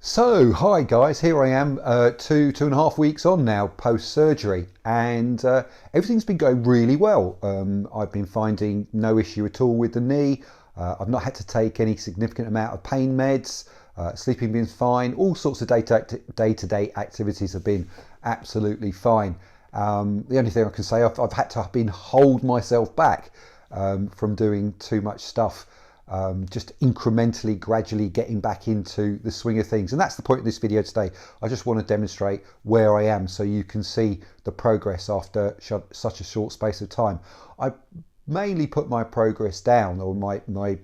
So, hi guys, here I am 2.5 weeks on now post-surgery, and everything's been going really well. I've been finding no issue at all with the knee. I've not had to take any significant amount of pain meds. Sleeping been fine. All sorts of day-to-day activities have been absolutely fine. The only thing I can say, I've had to hold myself back from doing too much stuff. Just incrementally, gradually getting back into the swing of things. And that's the point of this video today. I just want to demonstrate where I am so you can see the progress after such a short space of time. I mainly put my progress down, or my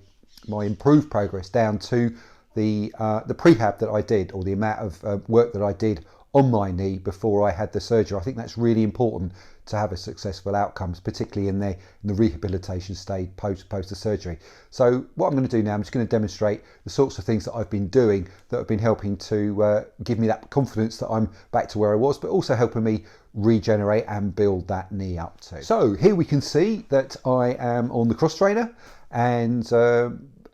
improved progress down to the prehab that I did, or the amount of work that I did on my knee before I had the surgery. I think that's really important to have a successful outcomes, particularly in the rehabilitation stage post the surgery. So what I'm going to do now, I'm just going to demonstrate the sorts of things that I've been doing that have been helping to give me that confidence that I'm back to where I was, but also helping me regenerate and build that knee up too. So here we can see that I am on the cross trainer, and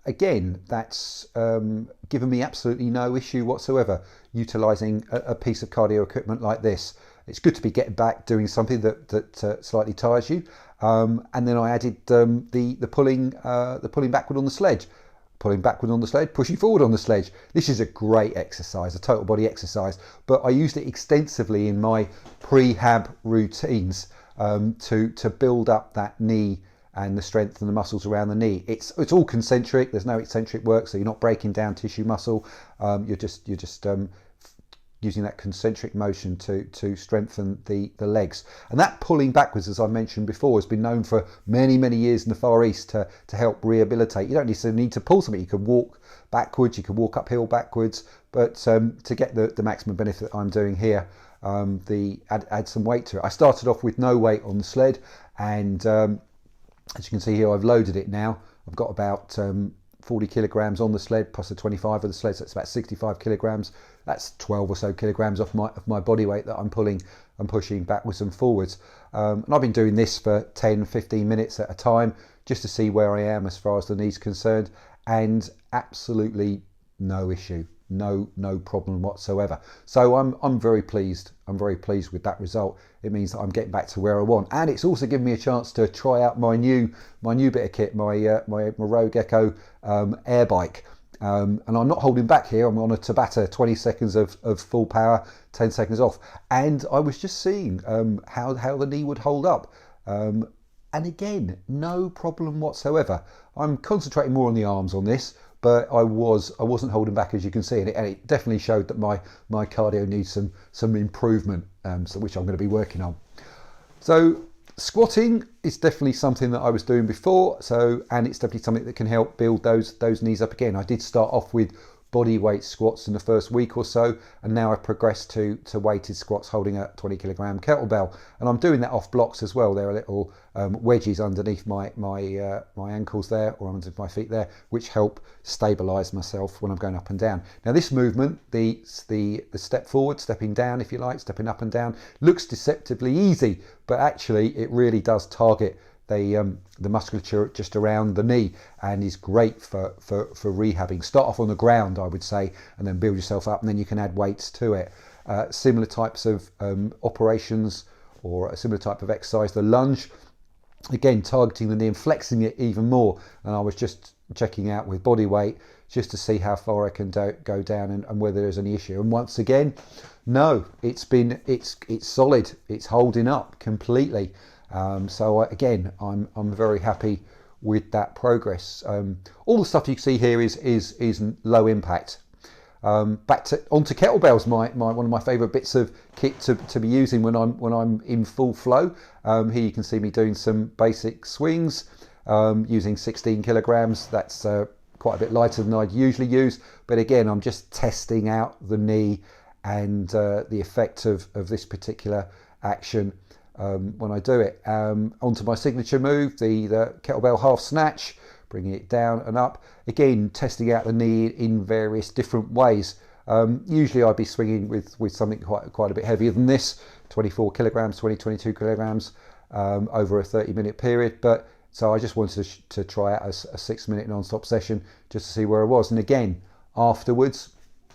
again, that's given me absolutely no issue whatsoever utilising a piece of cardio equipment like this. It's good to be getting back doing something that slightly tires you. And then I added the pulling backward on the sledge. Pulling backward on the sledge, pushing forward on the sledge. This is a great exercise, a total body exercise, but I used it extensively in my prehab routines to build up that knee and the strength and the muscles around the knee. It's all concentric. There's no eccentric work, so you're not breaking down tissue muscle. You're just using that concentric motion to strengthen the legs. And that pulling backwards, as I mentioned before, has been known for many years in the Far East to help rehabilitate. You don't need to pull something. You can walk backwards, you can walk uphill backwards, but to get the maximum benefit that I'm doing here, add some weight to it. I started off with no weight on the sled, and as you can see here, I've loaded it now. I've got about 40 kilograms on the sled plus the 25 of the sled, so it's about 65 kilograms. That's 12 or so kilograms off my body weight that I'm pushing backwards and forwards. And I've been doing this for 10-15 minutes at a time just to see where I am as far as the knee's concerned, and absolutely no issue. No problem whatsoever. So I'm very pleased. I'm very pleased with that result. It means that I'm getting back to where I want, and it's also given me a chance to try out my new bit of kit, my Rogue Echo air bike. And I'm not holding back here. I'm on a Tabata, 20 seconds of full power, 10 seconds off, and I was just seeing how the knee would hold up. And again, no problem whatsoever. I'm concentrating more on the arms on this, but I wasn't holding back, as you can see, and it definitely showed that my cardio needs some improvement, which I'm going to be working on. So squatting is definitely something that I was doing before, and it's definitely something that can help build those knees up again. I did start off with body weight squats in the first week or so, and now I've progressed to weighted squats holding a 20 kilogram kettlebell, and I'm doing that off blocks as well. There are little wedges underneath my ankles there, or underneath my feet there, which help stabilize myself when I'm going up and down. Now this movement, the step forward, stepping down if you like, stepping up and down, looks deceptively easy, but actually it really does target the musculature just around the knee, and is great for rehabbing. Start off on the ground, I would say, and then build yourself up, and then you can add weights to it. Similar types of operations, or a similar type of exercise, the lunge, again targeting the knee and flexing it even more. And I was just checking out with body weight just to see how far I can go down and whether there's any issue. And once again, no, it's solid. It's holding up completely. So again, I'm very happy with that progress. All the stuff you see here is low impact. Onto kettlebells, one of my favourite bits of kit to be using when I'm in full flow. Here you can see me doing some basic swings using 16 kilograms. That's quite a bit lighter than I'd usually use, but again, I'm just testing out the knee and the effect of this particular action when I do it. Onto my signature move, the kettlebell half snatch, bringing it down and up. Again, testing out the knee in various different ways. Usually I'd be swinging with something quite a bit heavier than this, 24 kilograms, 22 kilograms over a 30-minute period. But so I just wanted to try out a 6-minute non-stop session just to see where I was. And again, afterwards,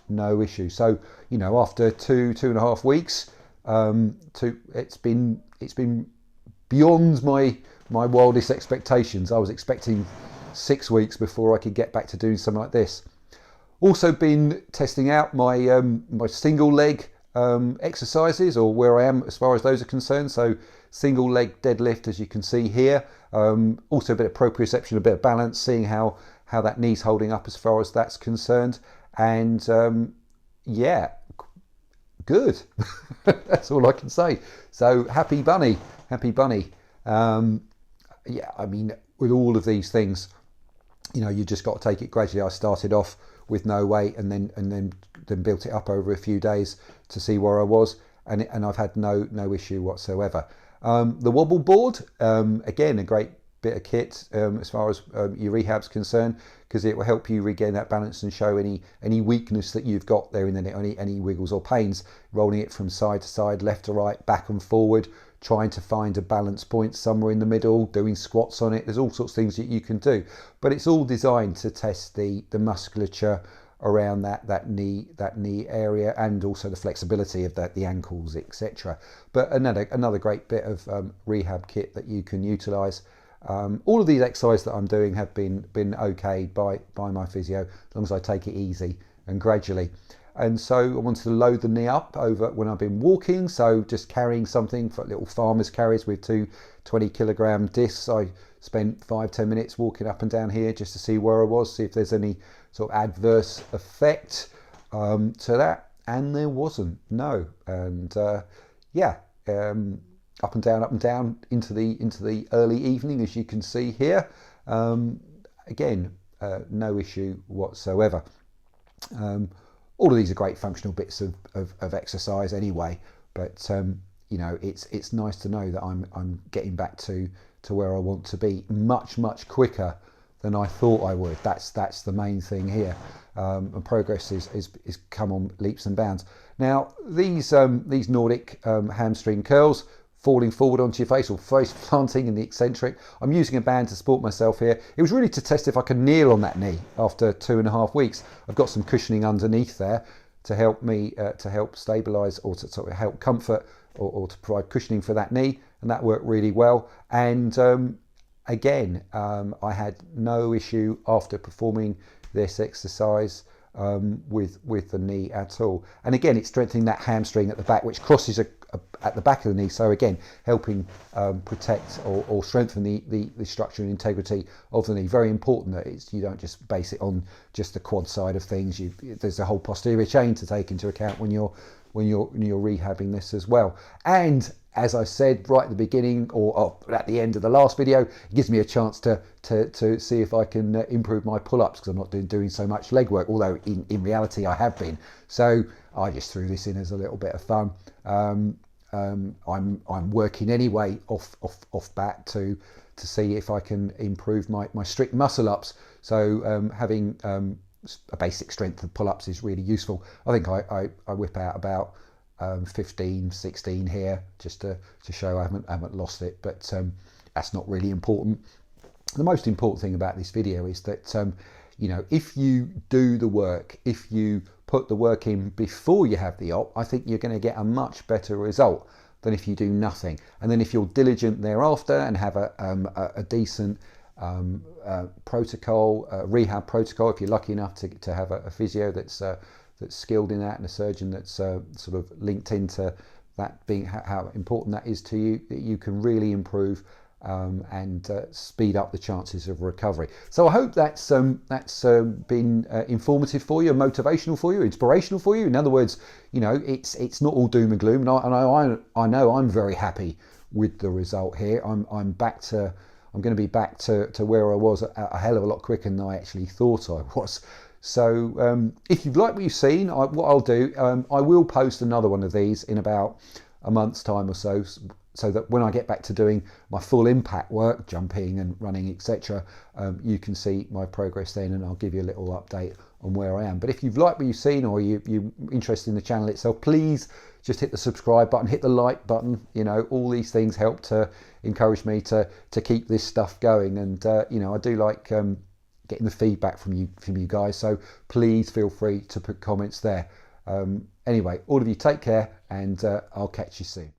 no issue. So, you know, after 2.5 weeks, it's been beyond my wildest expectations. I was expecting 6 weeks before I could get back to doing something like this. Also been testing out my my single leg exercises, or where I am as far as those are concerned. So single leg deadlift, as you can see here. Also a bit of proprioception, a bit of balance, seeing how that knee's holding up as far as that's concerned. And yeah, good. That's all I can say. So happy bunny. Yeah, I mean, with all of these things, you know, you just got to take it gradually. I started off with no weight and then built it up over a few days to see where I was, and I've had no issue whatsoever. The wobble board, again, a great bit of kit as far as your rehab's concerned, because it will help you regain that balance and show any weakness that you've got there in the knee, any wiggles or pains, rolling it from side to side, left to right, back and forward, trying to find a balance point somewhere in the middle, doing squats on it. There's all sorts of things that you can do, but it's all designed to test the musculature around that knee area, and also the flexibility of the ankles, etc. But another great bit of rehab kit that you can utilize. All of these exercises that I'm doing have been okayed by my physio, as long as I take it easy and gradually. And so I wanted to load the knee up over when I've been walking, so just carrying something for little farmer's carries with two 20-kilogram discs. I spent 5-10 minutes walking up and down here just to see where I was, see if there's any sort of adverse effect to that, and there wasn't, no. And yeah, up and down into the early evening, as you can see here. Again, no issue whatsoever. All of these are great functional bits of exercise anyway, but you know, it's nice to know that I'm getting back to where I want to be much quicker than I thought I would. That's the main thing here, and progress is come on leaps and bounds. Now these Nordic hamstring curls, falling forward onto your face or face planting in the eccentric. I'm using a band to support myself here. It was really to test if I could kneel on that knee after 2.5 weeks. I've got some cushioning underneath there to help me, to help stabilise or to sort of help comfort or to provide cushioning for that knee, and that worked really well. And again, I had no issue after performing this exercise with the knee at all. And again, it's strengthening that hamstring at the back, which crosses at the back of the knee, so again helping protect or strengthen the structure and integrity of the knee. Very important that you don't just base it on just the quad side of things. There's a whole posterior chain to take into account when you're rehabbing this as well. And as I said right at the beginning or at the end of the last video, it gives me a chance to see if I can improve my pull-ups, because I'm not doing so much leg work, although in reality I have been. So I just threw this in as a little bit of fun. I'm working anyway off bat to see if I can improve my strict muscle ups. So having a basic strength of pull-ups is really useful. I think I whip out about 15, 16 here just to show I haven't lost it, but that's not really important. The most important thing about this video is that you know, if you do the work, if you put the work in before you have the op, I think you're going to get a much better result than if you do nothing. And then if you're diligent thereafter and have a decent protocol, rehab protocol, if you're lucky enough to have a physio that's skilled in that, and a surgeon that's sort of linked into that, being how important that is to you, that you can really improve and speed up the chances of recovery. So I hope that's been informative for you, motivational for you, inspirational for you. In other words, you know, it's not all doom and gloom, and I know I'm very happy with the result here. I'm going to be back to where I was a hell of a lot quicker than I actually thought I was. So if you've liked what you've seen, what I'll do, I will post another one of these in about a month's time or so that when I get back to doing my full impact work, jumping and running, etc., you can see my progress then, and I'll give you a little update on where I am. But if you've liked what you've seen, or you're interested in the channel itself, please just hit the subscribe button, hit the like button. You know, all these things help to encourage me to keep this stuff going. And you know, I do like getting the feedback from you guys. So please feel free to put comments there. Anyway, all of you take care, and I'll catch you soon.